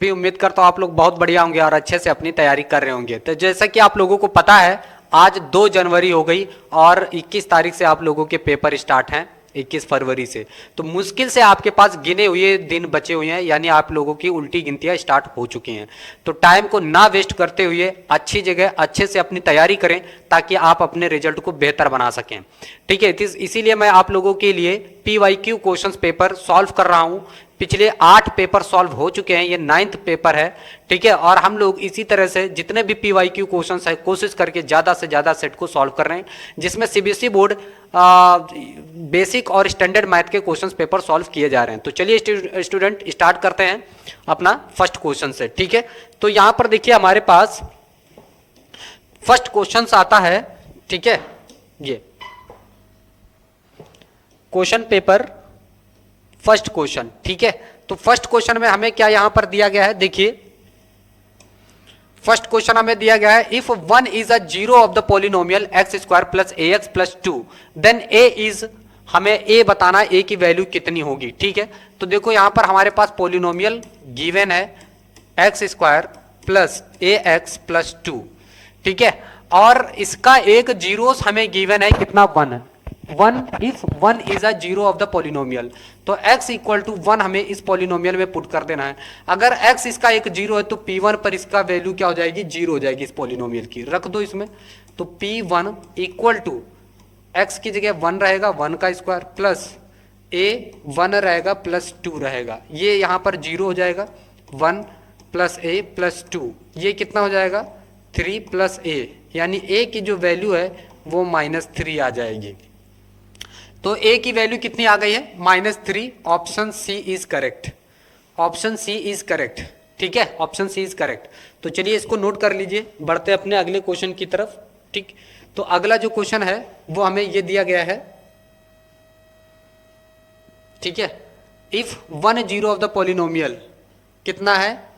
भी उम्मीद करता हूँ आप लोग बहुत बढ़िया होंगे और अच्छे से अपनी तैयारी कर रहे होंगे। तो जैसा कि आप लोगों को पता है, आज 2 जनवरी हो गई और 21 तारीख से आप लोगों के पेपर स्टार्ट हैं, 21 फरवरी से। तो मुश्किल से आपके पास गिने हुए दिन बचे हुए हैं, यानी आप लोगों की उल्टी गिनतियां स्टार्ट हो चुकी हैं। तो टाइम को ना वेस्ट करते हुए अच्छी जगह अच्छे से अपनी तैयारी करें ताकि आप अपने रिजल्ट को बेहतर बना सकें। ठीक है, इसीलिए मैं आप लोगों के लिए PYQ क्वेश्चंस पेपर सॉल्व कर रहा हूं। पिछले 8 पेपर सॉल्व हो चुके हैं, ये 9th पेपर है। ठीक है, और हम लोग इसी तरह से जितने भी PYQ क्वेश्चंस है कोशिश करके ज़्यादा से ज़्यादा सेट को सॉल्व कर रहे हैं, जिसमें CBSE बोर्ड बेसिक और स्टैंडर्ड मैथ के क्वेश्चंस पेपर सॉल्व किए जा रहे हैं। तो चलिए स्टूडेंट स्टार्ट करते हैं अपना फर्स्ट क्वेश्चन से। ठीक है, तो यहाँ पर देखिए हमारे पास फर्स्ट क्वेश्चन आता है। ठीक है, ये क्वेश्चन पेपर फर्स्ट क्वेश्चन। ठीक है, तो फर्स्ट क्वेश्चन में हमें क्या यहां पर दिया गया है, देखिए फर्स्ट क्वेश्चन हमें दिया गया है, if 1 is a zero of the polynomial x square plus a x plus 2 then a is, हमें ए बताना, ए की वैल्यू कितनी होगी। ठीक है, तो देखो यहां पर हमारे पास पॉलिनोमियल गिवन है x square plus a x plus 2। ठीक है, और इसका एक जीरोस हमें गिवन है कितना, 1 if 1 is a zero of the polynomial, तो x इक्वल टू 1 हमें इस पॉलिनोमियल में पुट कर देना है। अगर x इसका एक जीरो है तो P1 पर इसका वैल्यू क्या हो जाएगी, जीरो हो जाएगी इस पॉलिनोमियल की, रख दो इसमें। तो P1 इक्वल टू x की जगह 1 रहेगा, 1 का स्क्वायर प्लस a 1 रहेगा प्लस 2 रहेगा, ये यहाँ पर जीरो हो जाएगा, 1 प्लस a प्लस 2, ये कितना हो जाएगा 3 प्लस a, यानी a की जो वैल्यू है वो -3 आ जाएगी। तो a की वैल्यू कितनी आ गई है, -3। Option C is correct, option C is correct. ठीक है, ऑप्शन सी इज करेक्ट। तो चलिए इसको नोट कर लीजिए, बढ़ते अपने अगले क्वेश्चन की तरफ। ठीक, तो अगला जो क्वेश्चन है वो हमें ये दिया गया है। ठीक है, if 1 zero of the polynomial कितना है,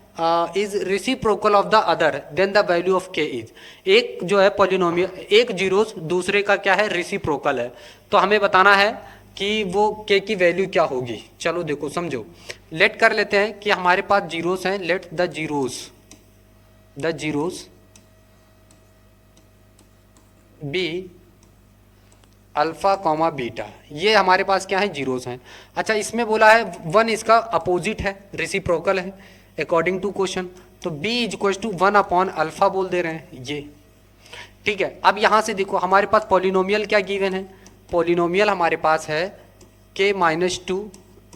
is reciprocal of the other than the value of के इज, एक जो है पॉलिनोमियल, एक जीरोस दूसरे का क्या है, रेसिप्रोकल है, तो हमें बताना है कि वो के की वैल्यू क्या होगी। चलो देखो समझो, लेट कर लेते हैं कि हमारे पास जीरोस हैं, let the zeros be alpha comma beta, ये हमारे पास क्या है, जीरोस हैं। अच्छा, इसमें बोला है 1 इसका अपोजिट है, रेसिप्रोकल है अकॉर्डिंग टू क्वेश्चन, तो b is equal to 1 upon alpha बोल दे रहे हैं ये। ठीक है, अब यहां से देखो हमारे पास पॉलिनोमियल क्या गिवन है, पॉलिनोमियल हमारे पास है k minus 2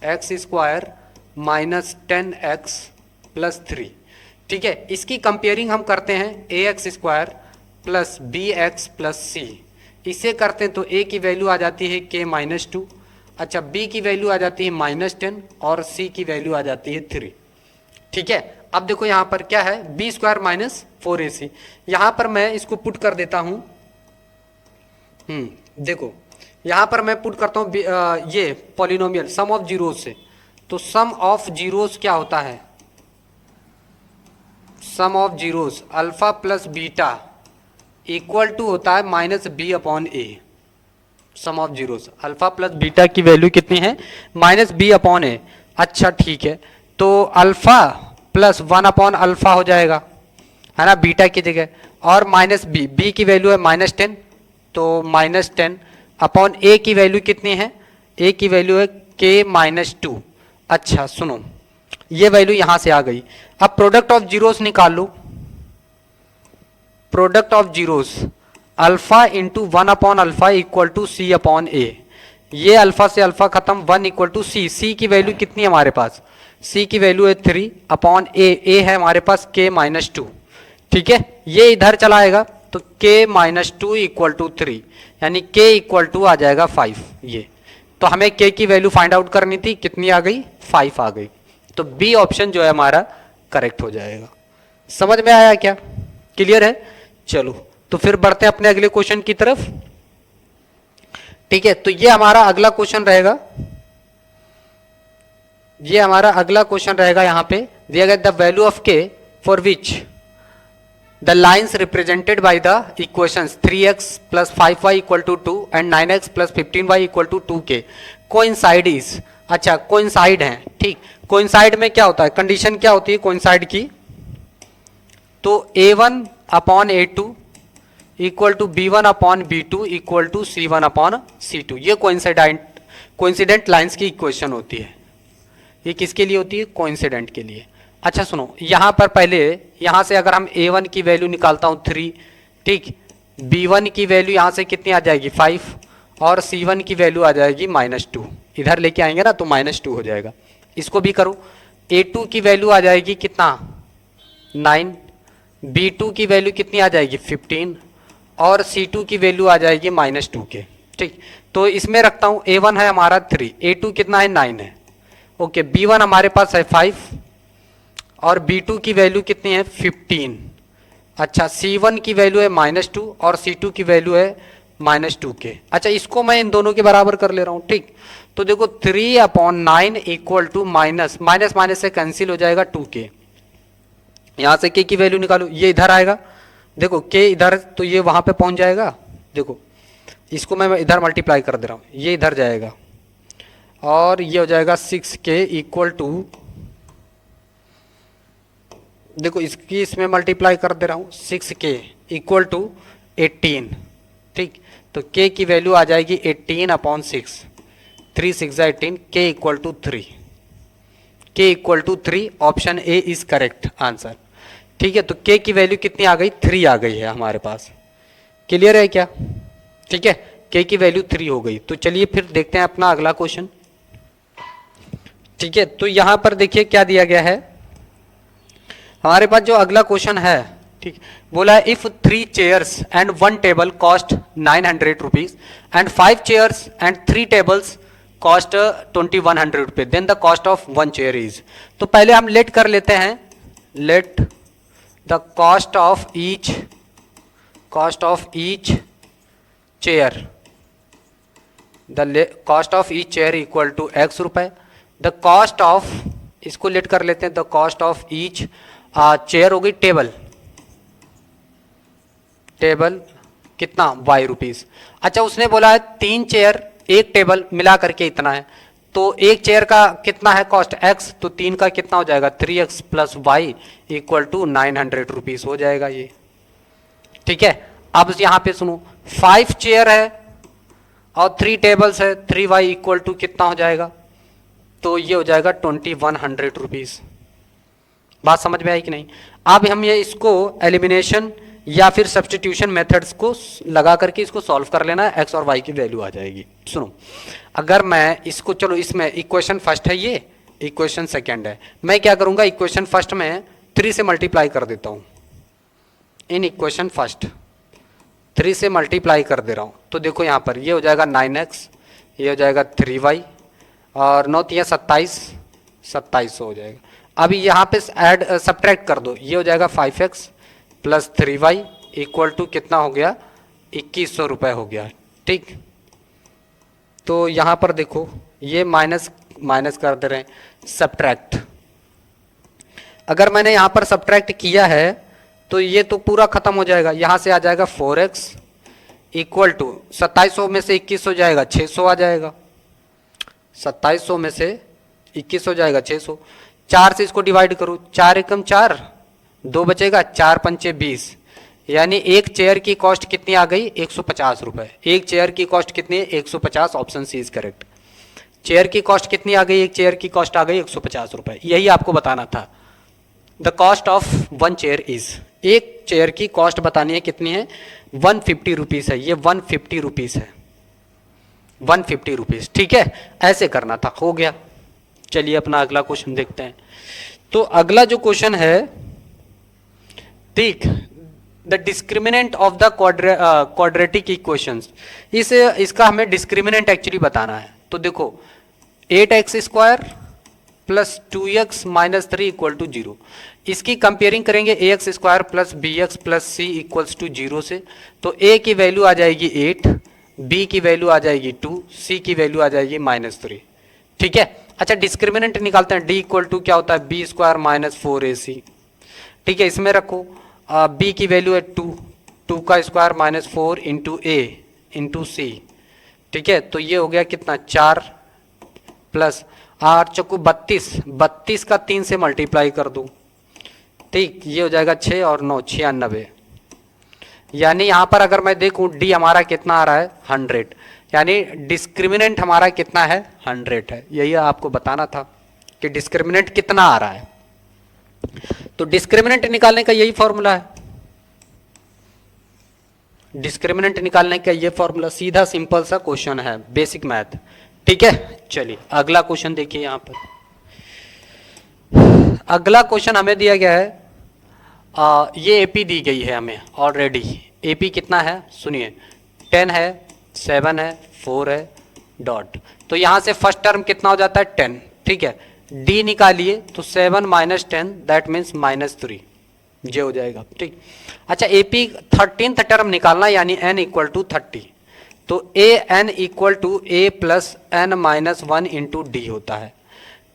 x square minus 10x plus 3। ठीक है, इसकी कंपेयरिंग हम करते हैं ax square plus bx plus c, इसे करते हैं तो a की वैल्यू आ जाती है k माइनस 2, अच्छा b की वैल्यू आ जाती है -10 और c की वैल्यू आ जाती है 3। ठीक है, अब देखो यहाँ पर क्या है, बी स्क्वायर माइनस 4ac, यहाँ पर मैं इसको पुट कर देता हूँ। देखो यहाँ पर मैं पुट करता हूँ ये पॉलिनोमियल सम ऑफ जीरोस से, तो सम ऑफ जीरोस क्या होता है, sum of zeros alpha plus beta equal to होता है -b upon a। Sum of zeros alpha plus beta की वैल्यू कितनी है, -b अपॉन a। अच्छा ठीक है, तो अल्फा प्लस 1 अपॉन अल्फा हो जाएगा, है ना, बीटा की जगह, और -b की वैल्यू है -10, तो -10 अपॉन a की वैल्यू कितनी है, a की वैल्यू है k माइनस 2। अच्छा सुनो, ये वैल्यू यहां से आ गई। अब प्रोडक्ट ऑफ जीरोस निकाल लो, product of zeros alpha into 1 upon alpha equal to c upon a, ये अल्फा से अल्फा खत्म, 1 इक्वल टू c की वैल्यू कितनी है हमारे पास, c की वैल्यू है 3 अपॉन a है हमारे पास k माइनस 2। ठीक है, ये इधर चला आएगा तो k माइनस 2 इक्वल टू 3, यानी k इक्वल टू आ जाएगा 5। ये तो हमें k की वैल्यू फाइंड आउट करनी थी, कितनी आ गई, 5 आ गई, तो बी ऑप्शन जो है हमारा करेक्ट हो जाएगा। समझ में आया क्या, क्लियर है। चलो तो फिर बढ़ते हैं अपने अगले क्वेश्चन की तरफ। ठीक है, तो ये हमारा अगला क्वेश्चन रहेगा, ये हमारा अगला क्वेश्चन रहेगा। यहां पे दिया गया the value of k for which the lines represented by the equations 3x plus 5y equal to 2 and 9x plus 15y equal to 2k coincide is अच्छा कोइंसाइड हैं, ठीक। कोइंसाइड में क्या होता है, कंडीशन क्या होती है कोइंसाइड की, तो A1 upon A2 equal to B1 upon B2 equal to C1 upon C2, ये कोइंसिडेंट लाइंस की इक्वेशन होती है। ये किसके लिए होती है, कोइंसिडेंट के लिए। अच्छा सुनो, यहां पर पहले यहां से अगर हम A1 की वैल्यू निकालता हूं 3, ठीक, B1 की वैल्यू यहां से कितनी आ जाएगी 5 और C1 की वैल्यू आ जाएगी -2, इधर लेके आएंगे ना तो -2 हो जाएगा। इसको भी करो, A2 की वैल्यू आ जाएगी कितना 9, B2 की वैल्यू कितनी आ जाएगी 15 और C2 की वैल्यू आ जाएगी -2 के, ठीक। तो इसमें रखता हूं A1 है हमारा 3, A2 कितना है 9 है, ओके। B1 हमारे पास है 5 और B2 की वैल्यू कितनी है 15। अच्छा C1 की वैल्यू है -2 और C2 की वैल्यू है -2 के। अच्छा इसको मैं इन दोनों के बराबर कर ले रहा हूं, ठीक। तो देखो 3/9 इक्वल टू माइनस माइनस से कैंसिल हो जाएगा 2k, यहां से k की वैल्यू निकालो, ये इधर आएगा, देखो k इधर तो ये वहां पे पहुंच जाएगा, देखो इसको मैं इधर मल्टीप्लाई कर दे रहा हूं, ये इधर जाएगा और ये हो जाएगा 6k इक्वल टू, देखो इसकी इसमें मल्टीप्लाई कर दे रहा हूं 6k इक्वल टू 18, ठीक। तो k की वैल्यू आ जाएगी 18/6, 3 6 18, k equal to 3, k equal to 3, option A is correct answer, ठीक है। तो k की वैल्यू कितनी आ गई 3 आ गई है हमारे पास, क्लियर है क्या, ठीक है। k की वैल्यू 3 हो गई। तो चलिए फिर देखते हैं अपना अगला क्वेश्चन, ठीक है। तो यहां पर देखिए क्या दिया गया है हमारे पास, जो अगला क्वेश्चन है, ठीक, बोला है if 3 chairs and 1 table cost 900 rupees and 5 chairs and 3 tables cost 2100 रुपए, then the cost of 1 chair is. तो पहले हम लेट कर लेते हैं, let the cost of each chair, the cost of each chair equal to x रुपए, the cost of, इसको let कर लेते हैं, the cost of each chair हो गई टेबल कितना y रुपीज। अच्छा उसने बोला है 3 चेयर 1 टेबल मिला करके इतना है, तो एक चेयर का कितना है कॉस्ट x, तो 3 का कितना हो जाएगा 3x plus y equal to 900 rupees हो जाएगा ये, ठीक है। अब यहां पे सुनो 5 चेयर है और 3 टेबल्स है, 3y इक्वल टू कितना हो जाएगा, तो ये हो जाएगा 2100 रुपीज। बात समझ में आई कि नहीं। अब हम ये इसको एलिमिनेशन या फिर सब्स्टिट्यूशन मेथड्स को लगा करके इसको सॉल्व कर लेना, x और y की वैल्यू आ जाएगी। सुनो अगर मैं इसको, चलो इसमें इक्वेशन फर्स्ट है, ये इक्वेशन सेकंड है, मैं क्या करूंगा इक्वेशन फर्स्ट में 3 से मल्टीप्लाई कर देता हूं, इन इक्वेशन फर्स्ट 3 से मल्टीप्लाई कर दे रहा हूं। तो देखो यहां पर ये हो जाएगा 9x, ये हो जाएगा 3y और 9 3 27 हो जाएगा। अभी यहाँ पे ऐड सब्ट्रैक्ट कर दो, ये हो जाएगा 5x plus 3y equal to कितना हो गया 2100 रुपये हो गया, ठीक। तो यहाँ पर देखो ये माइनस कर दे रहे हैं सब्ट्रैक्ट, अगर मैंने यहाँ पर सब्ट्रैक्ट किया है तो ये तो पूरा खत्म हो जाएगा, यहाँ से आ जाएगा 4x इक्वल टू 2700 में से 21 हो जाएगा 600 आ जाएगा, 2700 में से 21 हो जाएगा 600, 4 से इसको डिवाइड करो, 4 एकम 4, 2 बचेगा, 4 पंचे 20, यानी एक चेयर की कॉस्ट कितनी आ गई 150 रुपए। एक चेयर की कॉस्ट कितनी है 150, option C is correct. Chair की कॉस्ट कितनी आ गई, एक चेयर की कॉस्ट आ गई 150 रुपए, यही आपको बताना था। The cost of 1 chair is, एक चेयर की कॉस्ट बतानी है कितनी है 150 रुपीज है, ये 150 रुपीज है, 150 रुपीज, ठीक है। ऐसे करना था, हो गया। चलिए अपना अगला क्वेश्चन देखते हैं। तो अगला जो क्वेश्चन है, ठीक, the discriminant of the quadratic equations, इसका हमें डिस्क्रिमिनेंट एक्चुअली बताना है। तो देखो 8x square plus 2x minus 3 equal to 0, इसकी कंपेयरिंग करेंगे ax square plus bx plus c equals to 0 से। तो a की वैल्यू आ जाएगी 8, b की वैल्यू आ जाएगी 2, c की वैल्यू आ जाएगी -3, ठीक है। अच्छा डिस्क्रिमिनेंट निकालते हैं, d इक्वल टू क्या होता है b स्क्वायर माइनस 4ac, ठीक है। इसमें रखो b की वैल्यू है 2 का square minus 4 into a into c, ठीक है। तो ये हो गया कितना 4 प्लस 8 चौको 32, 32 का 3 से मल्टीप्लाई कर दूं, ठीक, ये हो जाएगा 6 और 9 96। यानी यहाँ पर अगर मैं देखूं डी हमारा कितना आ रहा है 100, यानी डिस्क्रिमिनेंट हमारा कितना है 100 है। यही आपको बताना था कि डिस्क्रिमिनेंट कितना आ रहा है। तो डिस्क्रिमिनेंट निकालने का यही फॉर्मूला है, डिस्क्रिमिनेंट निकालने का ये फॉर्मूला, सीधा सिंपल सा क्वेश्चन है, बेसिक मैथ। ठीक है, चलिए अगला क्वेश्चन देखिए। यहां पर अगला क्वेश्चन हमें दिया गया है, ये एपी दी गई है हमें ऑलरेडी। एपी कितना है सुनिए, 10 है, 7 है, 4 है, डॉट। तो यहां से फर्स्ट टर्म कितना हो जाता है 10, ठीक है। डी निकालिए तो 7 माइनस 10 दैट मीन्स -3, ये हो जाएगा, ठीक। अच्छा, एपी 13th टर्म निकालना, यानी n इक्वल टू 30। तो a n equal to a plus n minus 1 into d होता है।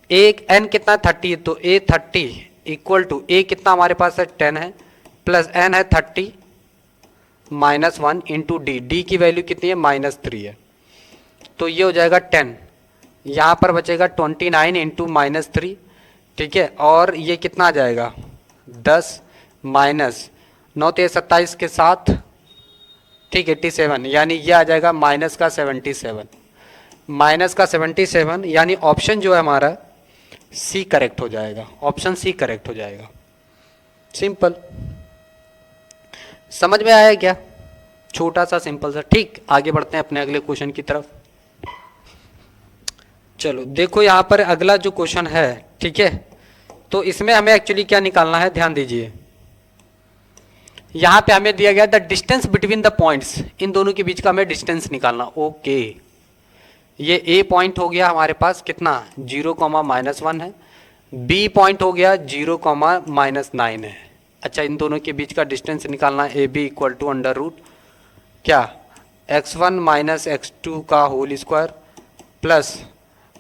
एक n कितना 30, तो ए 30 इक्वल टू ए कितना हमारे पास है 10 है, प्लस n है 30 माइनस 1 इंटू डी, डी की वैल्यू कितनी है -3 है। तो ये हो जाएगा 10, यहाँ पर बचेगा 29 इंटू -3, ठीक है। और ये कितना आ जाएगा 10 माइनस 9 तेज 27 के साथ, ठीक, 87, यानी ये आ जाएगा माइनस का 77, माइनस का 77, यानी ऑप्शन जो है हमारा सी करेक्ट हो जाएगा, ऑप्शन सी करेक्ट हो जाएगा। सिंपल, समझ में आया क्या? छोटा सा सिंपल सा, ठीक। आगे बढ़ते हैं अपने अगले क्वेश्चन की तरफ। चलो देखो यहाँ पर अगला जो क्वेश्चन है, ठीक है, तो इसमें हमें एक्चुअली क्या निकालना है, ध्यान दीजिए। यहाँ पे हमें दिया गया the distance between the points, इन दोनों के बीच का हमें डिस्टेंस निकालना। ओके, ये ए पॉइंट हो गया हमारे पास कितना 0, -1 है, बी पॉइंट हो गया 0, -9 है। अच्छा, इन दोनों के बीच का डिस्टेंस निकालना, A B equal to under root क्या x1 माइनस x2 का whole square plus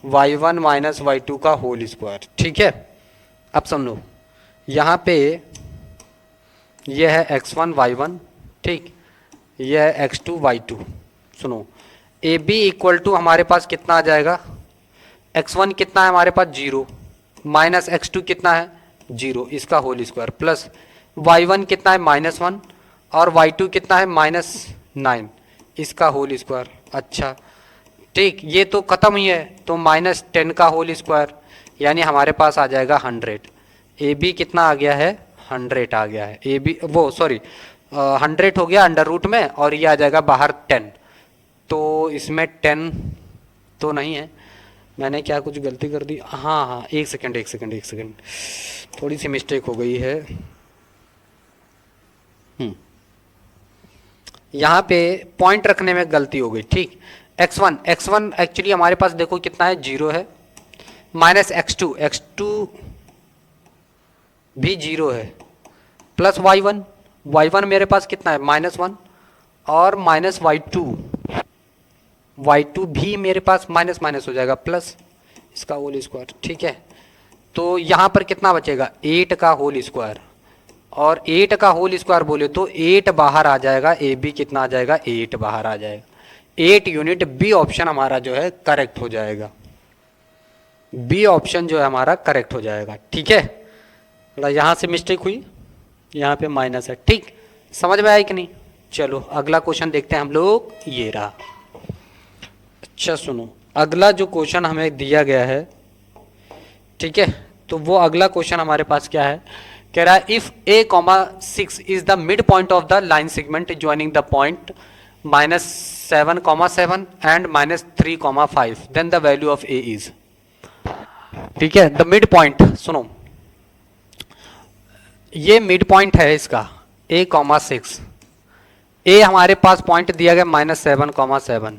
y1 minus y2 का होल स्क्वायर, ठीक है। अब समझो यहाँ पे यह है x1 y1, ठीक, यह है x2 y2। सुनो, ए बी इक्वल टू हमारे पास कितना आ जाएगा, x1 कितना है हमारे पास 0, माइनस x2 कितना है 0, इसका होल स्क्वायर, प्लस y1 कितना है -1 और y2 कितना है -9, इसका होल स्क्वायर। अच्छा, ठीक, ये तो खत्म ही है, तो -10 का होल स्क्वायर, यानी हमारे पास आ जाएगा 100। ए बी कितना आ गया है 100 आ गया है, ए बी वो सॉरी 100 हो गया अंडर रूट में, और ये आ जाएगा बाहर 10। तो इसमें 10 तो नहीं है, मैंने क्या कुछ गलती कर दी, हाँ हाँ, एक सेकंड, थोड़ी सी मिस्टेक हो गई है। यहाँ पे पॉइंट रखने में गलती हो गई, ठीक। x1 एक्चुअली हमारे पास देखो कितना है 0 है, माइनस x2 भी 0 है, प्लस y1 मेरे पास कितना है -1 और माइनस y2 भी मेरे पास माइनस हो जाएगा, प्लस इसका होल स्क्वायर, ठीक है। तो यहाँ पर कितना बचेगा 8 का होल स्क्वायर, और 8 का होल स्क्वायर बोले तो 8 बाहर आ जाएगा, ए बी कितना आ जाएगा 8 बाहर आ जाएगा, 8 यूनिट। बी ऑप्शन हमारा जो है करेक्ट हो जाएगा, बी ऑप्शन जो है हमारा करेक्ट हो जाएगा, ठीक है। यहाँ से मिस्टेक हुई, यहाँ पे माइनस है, ठीक, समझ में आया कि नहीं? चलो अगला क्वेश्चन देखते हैं हम लोग, ये रहा। अच्छा सुनो, अगला जो क्वेश्चन हमें दिया गया है, ठीक है, तो वो अगला क्वेश्चन हमारे पास क्या है, कह रहा है if a, 6 is the mid point of the line segment joining the point -7, 7 and -3, 5 then the value of a is, ठीक है। द मिड पॉइंट, सुनो, ये मिड पॉइंट है इसका a, 6, a हमारे पास पॉइंट दिया गया -7, 7,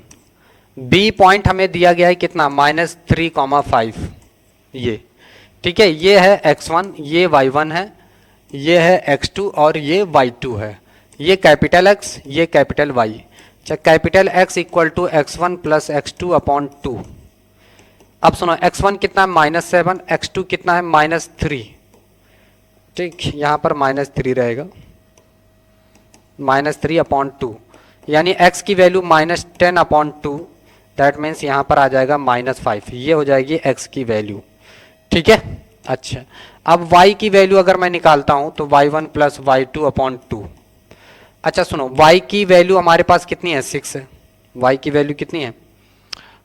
b पॉइंट हमें दिया गया है कितना -3, 5, ये, ठीक है। ये है x1, ये y1 है, ये है x2 और ये y2 है, ये कैपिटल X, ये कैपिटल Y। अच्छा, capital X equal to x1 plus x2 upon 2। अब सुनो, x1 कितना है -7, x2 कितना है -3, ठीक, यहाँ पर -3 रहेगा, -3 अपॉन 2, यानी x की वैल्यू -10 अपॉन 2, दैट मीन्स यहाँ पर आ जाएगा -5, ये हो जाएगी x की वैल्यू, ठीक है। अच्छा, अब y की वैल्यू अगर मैं निकालता हूं तो y1 प्लस y2/2। अच्छा सुनो, y की वैल्यू हमारे पास कितनी है, 6 है। y की वैल्यू कितनी है,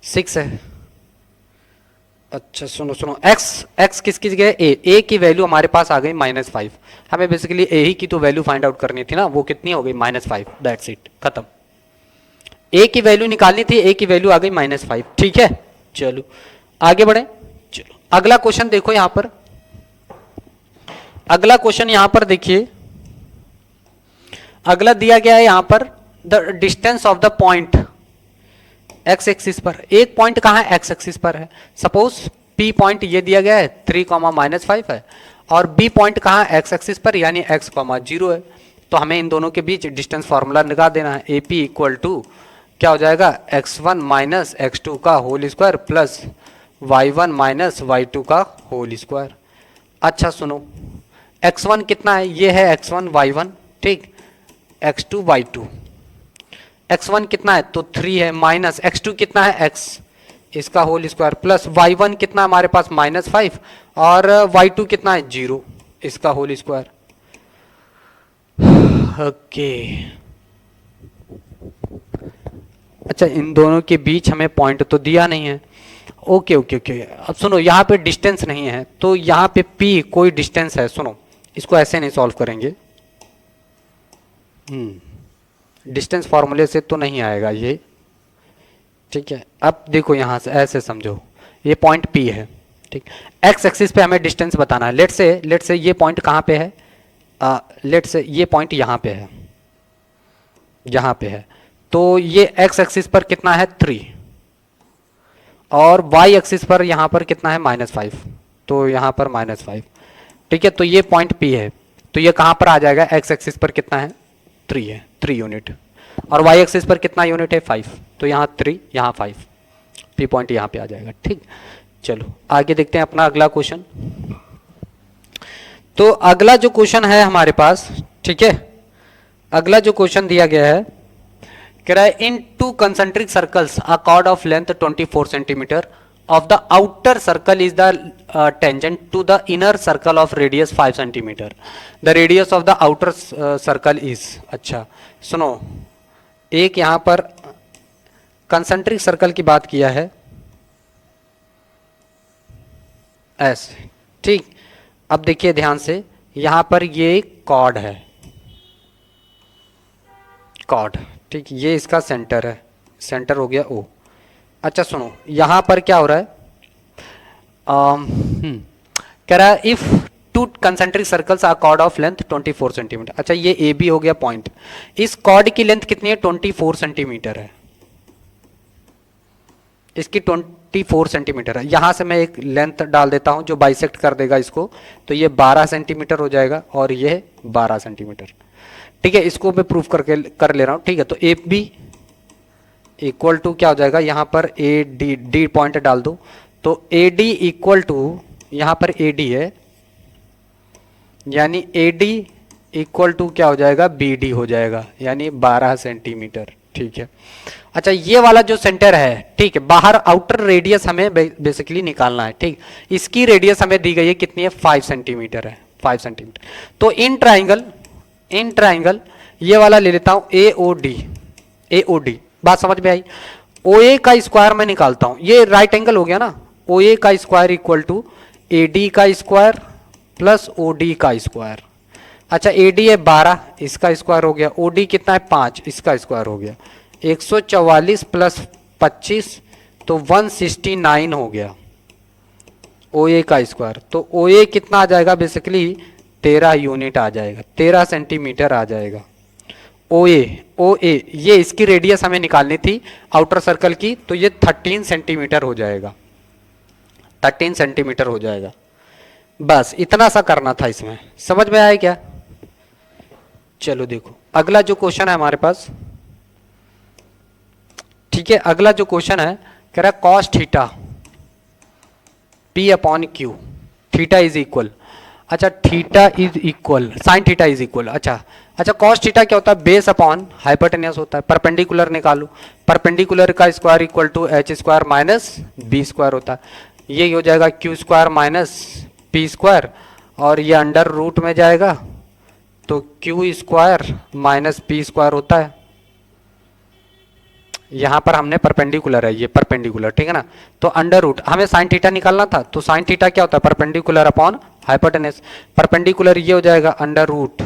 6 है। अच्छा सुनो सुनो, x किसकी जगह है, a की वैल्यू हमारे पास आ गई -5। हमें बेसिकली a ही की तो वैल्यू फाइंड आउट करनी थी ना, वो कितनी हो गई -5, दैट्स इट, खत्म। a की वैल्यू निकालनी थी, a की वैल्यू आ गई -5, ठीक है। चलो आगे बढ़े। चलो अगला क्वेश्चन देखो यहां पर, अगला क्वेश्चन यहां पर देखिए, अगला दिया गया है यहां पर the distance of the point x axis पर। एक पॉइंट कहां है, एक्स एक्सिस पर है। सपोज पी पॉइंट ये दिया गया है 3, -5 है, और बी पॉइंट कहां है, एक्स एक्सिस पर, यानी x, 0 है। तो हमें इन दोनों के बीच डिस्टेंस फॉर्मूला निकाल देना है। ए पी इक्वल टू क्या हो जाएगा, x1 माइनस x2 का whole square plus y1 minus y2 का होल स्क्वायर। अच्छा सुनो, x1 कितना है, ये है x1 y1, ठीक, x2 y2। x1 कितना है तो 3 है, माइनस x2 कितना है x, इसका होल स्क्वायर, प्लस y1 कितना है हमारे पास -5, और y2 कितना है 0, इसका होल स्क्वायर। ओके, अच्छा इन दोनों के बीच हमें पॉइंट तो दिया नहीं है। ओके ओके ओके, अब सुनो, यहाँ पे डिस्टेंस नहीं है, तो यहाँ पे p कोई डिस्टेंस है। सुनो, इसको ऐसे नहीं सॉल्व करेंगे, डिस्टेंस फॉर्मूले से तो नहीं आएगा ये, ठीक है। अब देखो यहाँ से ऐसे समझो, ये पॉइंट P है, ठीक। एक्स एक्सिस पे हमें डिस्टेंस बताना है। लेट से ये पॉइंट कहाँ पे है, लेट से ये पॉइंट यहाँ पे है, यहाँ पे है। तो ये एक्स एक्सिस पर कितना है 3, और वाई एक्सिस पर यहाँ पर कितना है -5, तो यहाँ पर -5, ठीक है। तो ये पॉइंट P है, तो ये कहाँ पर आ जाएगा, एक्स एक्सिस पर कितना है 3 है, 3 यूनिट, और y एक्सिस पर कितना यूनिट है 5, तो यहाँ 3 यहाँ 5, P पॉइंट यहाँ पे आ जाएगा, ठीक। चलो आगे देखते हैं अपना अगला क्वेश्चन। तो अगला जो क्वेश्चन है हमारे पास, ठीक है, अगला जो क्वेश्चन दिया गया है, कह रहा है इन 2 concentric circles a cord of length 24 centimetre of the outer circle is the tangent to the inner circle of radius 5 centimeter. The radius of the outer circle is, अच्छा सुनो, एक यहाँ पर कंसेंट्रिक सर्कल की बात किया है ऐसे, ठीक। अब देखिए ध्यान से, यहाँ पर ये कॉर्ड है, कॉर्ड, ठीक, ये इसका सेंटर है, सेंटर हो गया O। अच्छा सुनो, यहां पर क्या हो रहा है, कह रहा है if 2 concentric circles are chord of length 24 centimetre. अच्छा ये ए बी हो गया पॉइंट, इस कॉर्ड की लेंथ कितनी है 24 सेंटीमीटर है, इसकी 24 सेंटीमीटर है। यहां से मैं एक लेंथ डाल देता हूं जो बाइसेक्ट कर देगा इसको, तो ये 12 सेंटीमीटर हो जाएगा, और ये 12 सेंटीमीटर, ठीक है। इसको मैं प्रूफ करके कर ले रहा हूं, ठीक है। तो ए बी इक्वल टू क्या हो जाएगा, यहाँ पर ए डी पॉइंट डाल दो, तो ए डी इक्वल टू यहाँ पर ए डी है, यानी ए डी इक्वल टू क्या हो जाएगा, बी डी हो जाएगा, यानी 12 सेंटीमीटर, ठीक है। अच्छा ये वाला जो सेंटर है, ठीक है, बाहर आउटर रेडियस हमें बेसिकली निकालना है, ठीक। इसकी रेडियस हमें दी गई है कितनी है, 5 सेंटीमीटर है, 5 सेंटीमीटर। तो इन ट्राइंगल ये वाला ले लेता हूं, ए ओ डी, बात समझ में आई। ओ ए का स्क्वायर मैं निकालता हूं, ये राइट एंगल हो गया ना, ओ ए का square equal to A D का स्क्वायर प्लस ओ डी का स्क्वायर। अच्छा ए डी है 12, इसका स्क्वायर हो गया, ओ डी कितना है 5, इसका स्क्वायर हो गया, 144 प्लस 25 तो 169 हो गया ओ ए का स्क्वायर। तो ओ ए कितना आ जाएगा, बेसिकली 13 यूनिट आ जाएगा, 13 सेंटीमीटर आ जाएगा। ओ ए ये इसकी रेडियस हमें निकालनी थी आउटर सर्कल की, तो ये 13 सेंटीमीटर हो जाएगा, 13 सेंटीमीटर हो जाएगा। बस इतना सा करना था, इसमें समझ में आया क्या। चलो देखो अगला जो क्वेश्चन है हमारे पास, ठीक है, अगला जो क्वेश्चन है कह रहा है cos theta P upon Q, theta is equal. अच्छा theta is equal, sine theta is equal, अच्छा कॉस थीटा क्या होता है, बेस अपॉन हाइपोटेन्यूस होता है। परपेंडिकुलर निकालो, परपेंडिकुलर का square equal to H square minus B square होता है। ये हो जाएगा Q square minus P square, और ये अंडर रूट में जाएगा तो Q square minus P square होता है। यहां पर हमने परपेंडिकुलर है, ये परपेंडिकुलर, ठीक है ना। तो अंडर रूट, हमें साइन थीटा निकालना था, तो साइन थीटा क्या होता है, परपेंडिकुलर अपॉन हाइपोटेन्यूस। परपेंडिकुलर ये हो जाएगा under root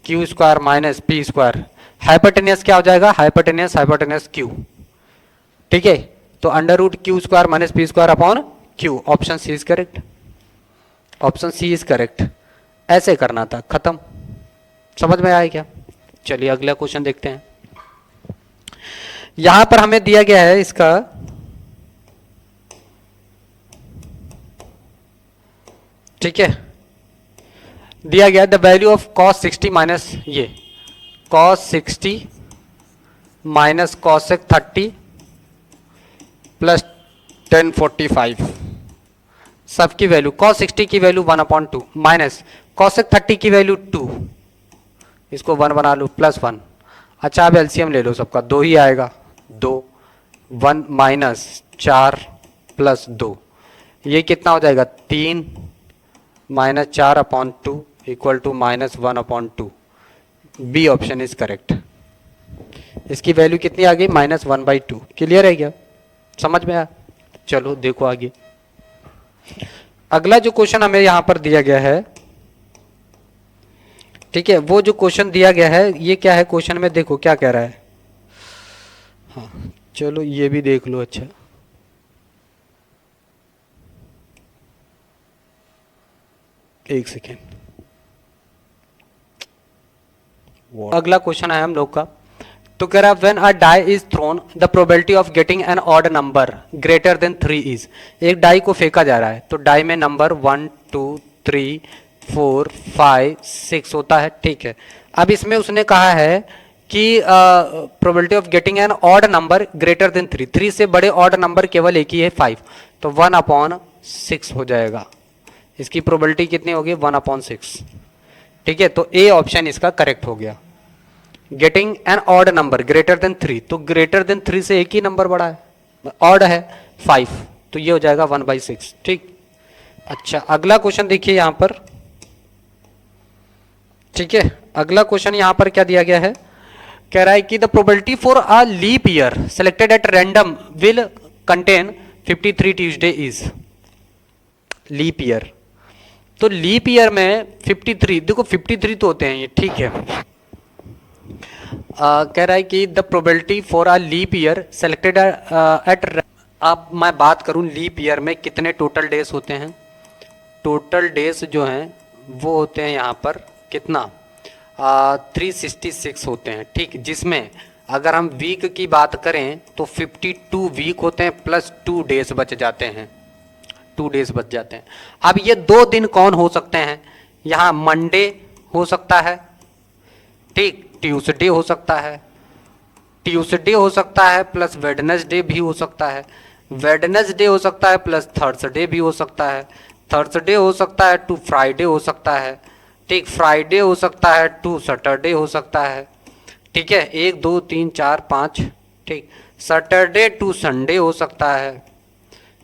Q square minus P square. Hypotenuse क्या हो जाएगा, हाइपोटेन्यूस क्यू, ठीक है। तो under root Q square minus P square upon Q. Option C is correct, option C is correct. ऐसे करना था, खत्म। समझ में आया क्या? चलिए अगला क्वेश्चन देखते हैं। यहां पर हमें दिया गया है इसका, ठीक है, दिया गया the value of cos 60 minus ये कॉस 60 माइनस कॉसेक 30 प्लस 1045, सबकी वैल्यू, कॉस 60 की वैल्यू 1/2 माइनस कॉसेक 30 की वैल्यू 2, इसको 1 बना लो, प्लस 1। अच्छा अब एलसीएम ले लो सबका, 2 ही आएगा, 2 1 माइनस 4 प्लस 2, ये कितना हो जाएगा, 3 minus 4/2 equal to minus 1/2। B option is correct. इसकी वैल्यू कितनी आ गई, -1/2। क्लियर है क्या, समझ में आया? चलो देखो आगे। अगला जो क्वेश्चन हमें यहां पर दिया गया है, ठीक है, वो जो क्वेश्चन दिया गया है ये क्या है, क्वेश्चन में देखो क्या कह रहा है। हाँ चलो ये भी देख लो। अच्छा एक सेकेंड, अगला क्वेश्चन है हम लोग का। तो कह रहा है when a die is thrown the probability of getting an odd number greater than 3 is. एक डाई को फेंका जा रहा है, तो डाई में नंबर 1 2 3 4 5 6 होता है, ठीक है। अब इसमें उसने कहा है कि probability of getting an odd number greater than 3, 3 से बड़े ऑड नंबर केवल एक ही है 5, तो 1/6 हो जाएगा। इसकी प्रोबेबिलिटी कितनी होगी, 1/6, ठीक है। तो ए ऑप्शन इसका करेक्ट हो गया। Getting an odd number greater than 3, तो ग्रेटर देन 3 से एक ही नंबर बड़ा है, ऑड है 5, तो ये हो जाएगा 1/6, ठीक। अच्छा अगला क्वेश्चन देखिए यहां पर, ठीक है। अगला क्वेश्चन यहां पर क्या दिया गया है, कह रहा है कि the probability for a leap year selected at random will contain 53 Tuesday is. Leap year, तो लीप ईयर में 53, देखो 53 तो होते हैं ये, ठीक है। कह रहा है कि the probability for a leap year selected at, अब मैं बात करूं लीप ईयर में कितने टोटल डेज होते हैं। टोटल डेज जो हैं वो होते हैं यहाँ पर कितना, 366 होते हैं, ठीक। जिसमें अगर हम वीक की बात करें तो 52 वीक होते हैं प्लस 2 डेज बच जाते हैं, 2 डेज बच जाते हैं। अब ये 2 दिन कौन हो सकते हैं, यहाँ मंडे हो सकता है, ठीक, ट्यूसडे हो सकता है, ट्यूसडे हो सकता है प्लस वेडनेसडे भी हो सकता है, वेडनेसडे हो सकता है प्लस थर्सडे भी हो सकता है, थर्सडे हो सकता है टू फ्राइडे हो सकता है, ठीक, फ्राइडे हो सकता है टू सैटरडे हो सकता है, ठीक है, 1 2 3 4 5, ठीक, सैटरडे टू संडे हो सकता है,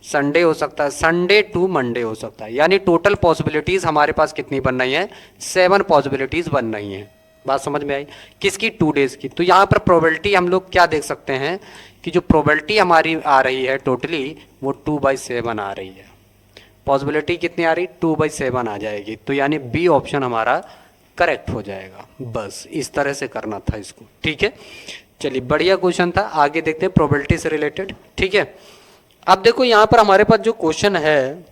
संडे हो सकता है, संडे टू मंडे हो सकता है। यानी टोटल पॉसिबिलिटीज हमारे पास कितनी बन रही हैं, 7 पॉसिबिलिटीज बन रही हैं। बात समझ में आई, किसकी, 2 डेज की। तो यहाँ पर प्रोबेबिलिटी हम लोग क्या देख सकते हैं कि जो प्रोबेबिलिटी हमारी आ रही है टोटली वो 2/7 आ रही है। पॉसिबिलिटी कितनी आ रही, 2/7 आ जाएगी, तो यानी बी ऑप्शन हमारा करेक्ट हो जाएगा। बस इस तरह से करना था इसको, ठीक है। चलिए बढ़िया क्वेश्चन था, आगे देखते हैं प्रोबेबिलिटी से रिलेटेड, ठीक है। अब देखो यहाँ पर हमारे पास जो क्वेश्चन है,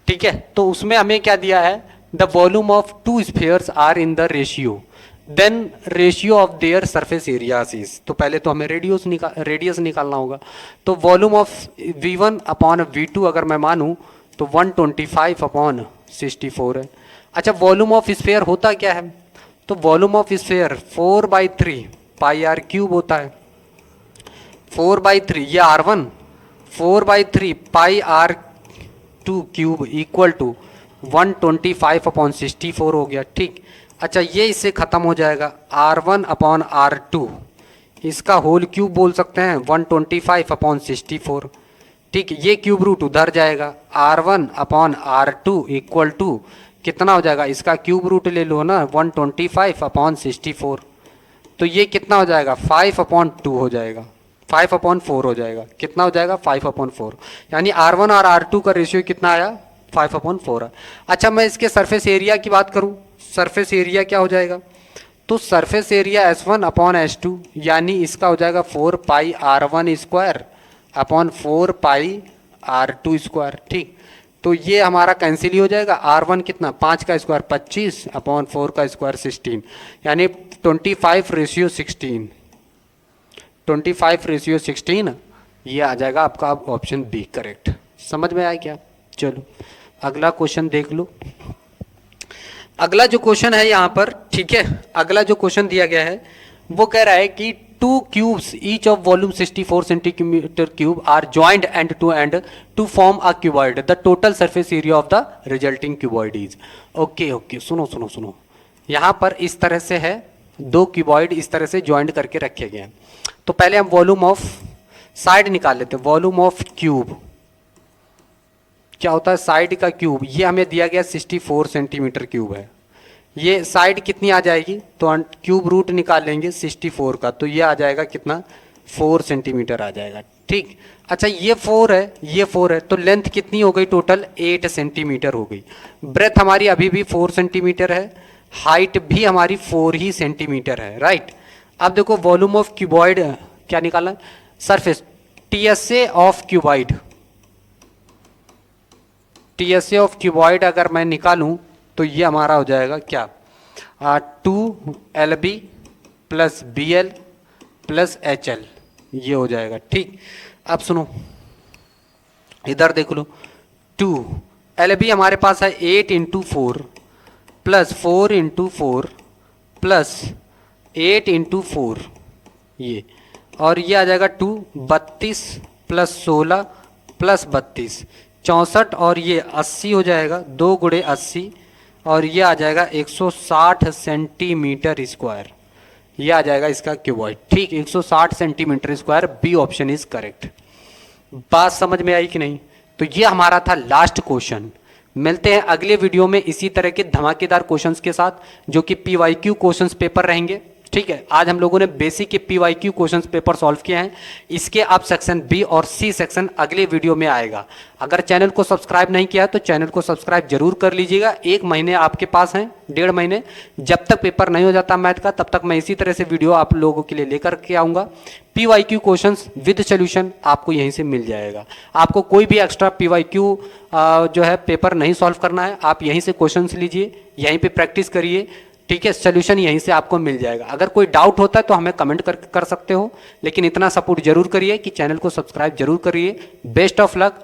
ठीक है, तो उसमें हमें क्या दिया है, the volume of 2 spheres are in the ratio, then ratio of their surface areas is. तो पहले तो हमें रेडियस निकालना होगा। तो वॉल्यूम ऑफ V1/V2 अगर मैं मानूं तो 125/64 है। अच्छा वॉल्यूम ऑफ स्फीयर होता क्या है, तो वॉल्यूम ऑफ स्फीयर 4/3 πr³ होता है, 4/3 ये R1, 4/3 πr² इक्वल टू 125/64 हो गया, ठीक। अच्छा ये इससे ख़त्म हो जाएगा, R1/R2 इसका होल क्यूब बोल सकते हैं 125/64, ठीक। ये क्यूब रूट उधर जाएगा, R1/R2 इक्वल टू कितना हो जाएगा, इसका क्यूब रूट ले लो ना 125/64, तो ये कितना हो जाएगा 5/2 हो जाएगा, 5/4 हो जाएगा। कितना हो जाएगा 5/4, यानी R1 और R2 का रेशियो कितना आया 5/4 है। अच्छा मैं इसके सरफेस एरिया की बात करूं, सरफेस एरिया क्या हो जाएगा, तो सरफेस एरिया S1/S2 यानी इसका हो जाएगा 4πR1² ठीक। तो ये हमारा कैंसिल ही हो जाएगा, R1 कितना 5 का स्क्वायर 25/4 का स्क्वायर 16, यानी 25/16, 25/16 ये आ जाएगा आपका ऑप्शन बी करेक्ट। समझ में आया क्या? चलो अगला क्वेश्चन देख लो। अगला जो क्वेश्चन है यहाँ पर, ठीक है, अगला जो क्वेश्चन दिया गया है वो कह रहा है कि 2 cubes each of volume 64 centimeter cube are joined end to end to form a cuboid. The total surface area of the resulting cuboid is. Okay सुनो यहाँ पर इस तरह से है, 2 क्यूबॉइड इस तरह से ज्वाइंट करके रखे गए हैं। तो पहले हम वॉल्यूम ऑफ साइड निकाल लेते हैं। वॉल्यूम ऑफ क्यूब क्या होता है, साइड का क्यूब, ये हमें दिया गया 64 सेंटीमीटर क्यूब है। ये साइड कितनी आ जाएगी, तो क्यूब रूट निकाल लेंगे 64 का, तो ये आ जाएगा कितना 4 सेंटीमीटर आ जाएगा, ठीक। अच्छा ये 4 है, तो लेंथ कितनी हो गई टोटल 8 सेंटीमीटर हो गई। ब्रेथ हमारी अभी भी 4 सेंटीमीटर है, हाइट भी हमारी 4 ही सेंटीमीटर है, राइट। अब देखो वॉल्यूम ऑफ क्यूबॉइड क्या निकालना, surface TSA of cuboid, TSA of cuboid अगर मैं निकालूं तो ये हमारा हो जाएगा क्या 2LB plus BL plus HL, ये हो जाएगा, ठीक। अब सुनो इधर देख लो, 2LB हमारे पास है 8 × 4 प्लस 4 × 4 प्लस 8 × 4 ये, और ये आ जाएगा 32 प्लस 16 प्लस 32 64, और ये 80 हो जाएगा, 2 × 80, और ये आ जाएगा 160 सेंटीमीटर स्क्वायर, ये आ जाएगा इसका क्यूबॉइड, ठीक। 160 centimetre square, B option is correct. बात समझ में आई कि नहीं? तो ये हमारा था लास्ट क्वेश्चन। मिलते हैं अगले वीडियो में इसी तरह के धमाकेदार क्वेश्चंस के साथ, जो कि PYQ क्वेश्चंस पेपर रहेंगे, ठीक है। आज हम लोगों ने बेसिक के PYQ क्वेश्चंस पेपर सॉल्व किए हैं, इसके अब सेक्शन बी और सी सेक्शन अगले वीडियो में आएगा। अगर चैनल को सब्सक्राइब नहीं किया तो चैनल को सब्सक्राइब जरूर कर लीजिएगा। 1 महीने आपके पास हैं, 1.5 महीने, जब तक पेपर नहीं हो जाता मैथ का तब तक मैं इसी तरह से वीडियो आप लोगों के लिए लेकर के आऊँगा। PYQ क्वेश्चंस विद सोल्यूशन आपको यहीं से मिल जाएगा। आपको कोई भी एक्स्ट्रा PYQ जो है पेपर नहीं सॉल्व करना है, आप यहीं से क्वेश्चंस लीजिए, यहीं पे प्रैक्टिस करिए, ठीक है। सोल्यूशन यहीं से आपको मिल जाएगा। अगर कोई डाउट होता है तो हमें कमेंट कर सकते हो, लेकिन इतना सपोर्ट जरूर करिए कि चैनल को सब्सक्राइब जरूर करिए। Best of luck.